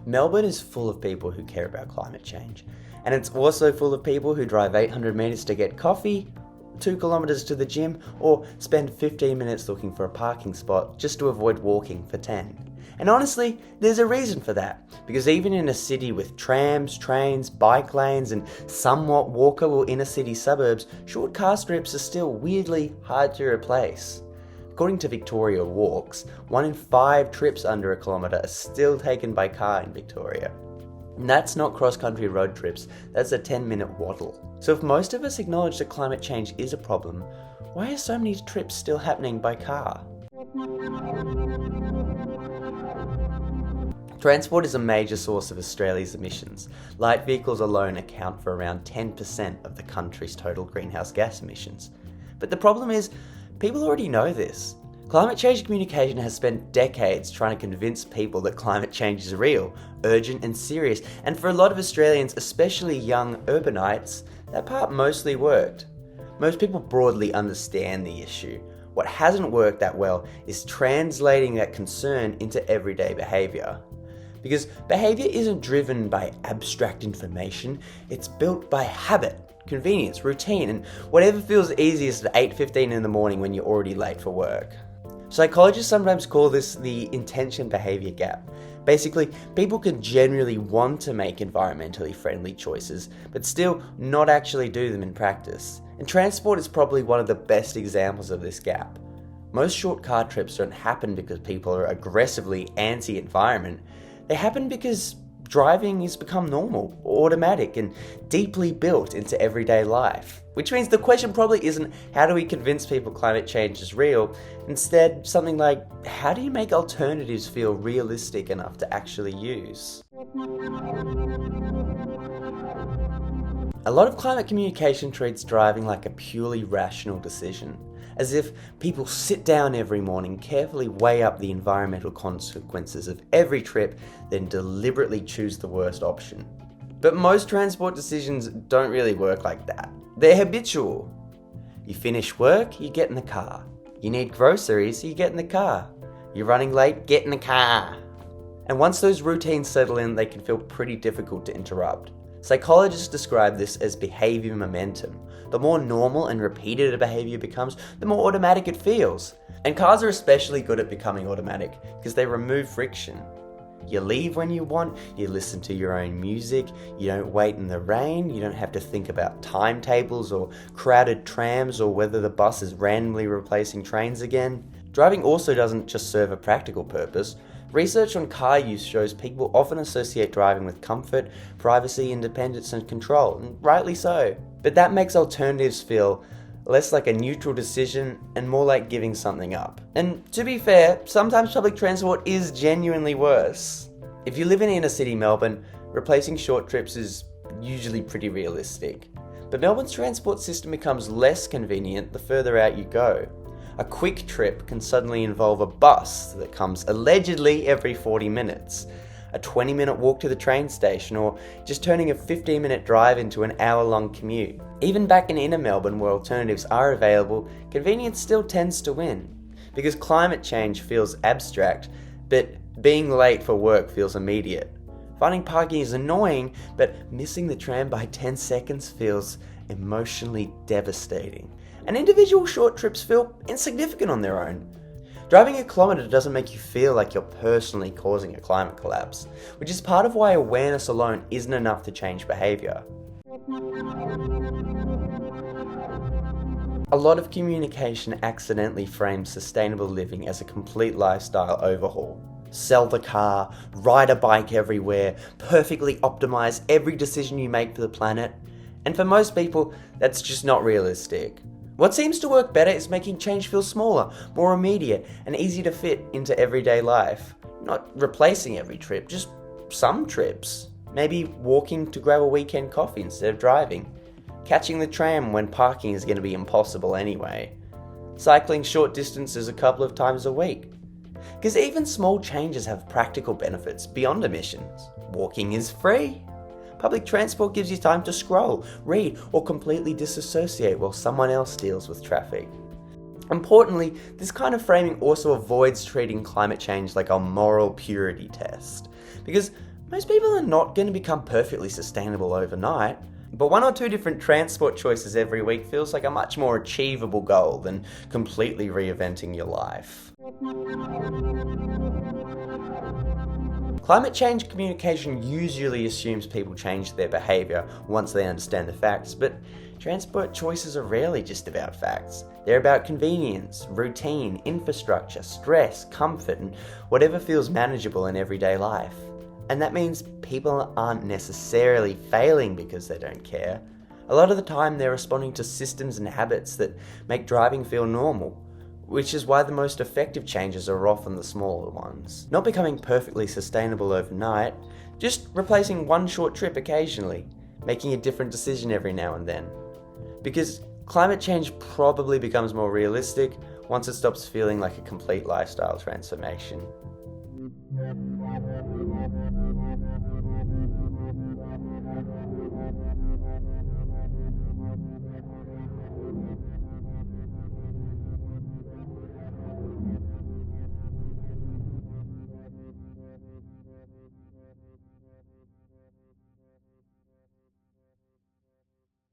Melbourne is full of people who care about climate change, and it's also full of people who drive 800 metres to get coffee, 2 kilometres to the gym, or spend 15 minutes looking for a parking spot just to avoid walking for 10. And honestly, there's a reason for that, because even in a city with trams, trains, bike lanes, and somewhat walkable inner city suburbs, short car strips are still weirdly hard to replace. According to Victoria Walks, 1 in 5 trips under a kilometre are still taken by car in Victoria. And that's not cross-country road trips, that's a 10-minute waddle. So if most of us acknowledge that climate change is a problem, why are so many trips still happening by car? Transport is a major source of Australia's emissions. Light vehicles alone account for around 10% of the country's total greenhouse gas emissions. But the problem is, people already know this. Climate change communication has spent decades trying to convince people that climate change is real, urgent and serious, and for a lot of Australians, especially young urbanites, that part mostly worked. Most people broadly understand the issue. What hasn't worked that well is translating that concern into everyday behaviour. Because behaviour isn't driven by abstract information, it's built by habit, convenience, routine, and whatever feels easiest at 8:15 in the morning when you're already late for work. Psychologists sometimes call this the intention behaviour gap. Basically, people can generally want to make environmentally friendly choices, but still not actually do them in practice. And transport is probably one of the best examples of this gap. Most short car trips don't happen because people are aggressively anti-environment. They happen because driving has become normal, automatic, and deeply built into everyday life. Which means the question probably isn't how do we convince people climate change is real, instead something like how do you make alternatives feel realistic enough to actually use? A lot of climate communication treats driving like a purely rational decision, as if people sit down every morning, carefully weigh up the environmental consequences of every trip, then deliberately choose the worst option. But most transport decisions don't really work like that. They're habitual. You finish work, you get in the car. You need groceries, you get in the car. You're running late, get in the car. And once those routines settle in, they can feel pretty difficult to interrupt. Psychologists describe this as behaviour momentum. The more normal and repeated a behaviour becomes, the more automatic it feels. And cars are especially good at becoming automatic because they remove friction. You leave when you want, you listen to your own music, you don't wait in the rain, you don't have to think about timetables or crowded trams or whether the bus is randomly replacing trains again. Driving also doesn't just serve a practical purpose. Research on car use shows people often associate driving with comfort, privacy, independence, and control, and rightly so. But that makes alternatives feel less like a neutral decision and more like giving something up. And to be fair, sometimes public transport is genuinely worse. If you live in inner city Melbourne, replacing short trips is usually pretty realistic. But Melbourne's transport system becomes less convenient the further out you go. A quick trip can suddenly involve a bus that comes allegedly every 40 minutes, a 20-minute walk to the train station, or just turning a 15-minute drive into an hour-long commute. Even back in inner Melbourne where alternatives are available, convenience still tends to win. Because climate change feels abstract, but being late for work feels immediate. Finding parking is annoying, but missing the tram by 10 seconds feels emotionally devastating. And individual short trips feel insignificant on their own. Driving a kilometre doesn't make you feel like you're personally causing a climate collapse, which is part of why awareness alone isn't enough to change behaviour. A lot of communication accidentally frames sustainable living as a complete lifestyle overhaul. Sell the car, ride a bike everywhere, perfectly optimise every decision you make for the planet. And for most people, that's just not realistic. What seems to work better is making change feel smaller, more immediate, and easy to fit into everyday life. Not replacing every trip, just some trips. Maybe walking to grab a weekend coffee instead of driving. Catching the tram when parking is going to be impossible anyway. Cycling short distances a couple of times a week. Because even small changes have practical benefits beyond emissions. Walking is free. Public transport gives you time to scroll, read, or completely disassociate while someone else deals with traffic. Importantly, this kind of framing also avoids treating climate change like a moral purity test, because Most people are not going to become perfectly sustainable overnight, but 1 or 2 different transport choices every week feels like a much more achievable goal than completely reinventing your life. Climate change communication usually assumes people change their behaviour once they understand the facts, but transport choices are rarely just about facts. They're about convenience, routine, infrastructure, stress, comfort, and whatever feels manageable in everyday life. And that means people aren't necessarily failing because they don't care. A lot of the time they're responding to systems and habits that make driving feel normal, which is why the most effective changes are often the smaller ones. Not becoming perfectly sustainable overnight, just replacing one short trip occasionally, making a different decision every now and then. Because climate change probably becomes more realistic once it stops feeling like a complete lifestyle transformation.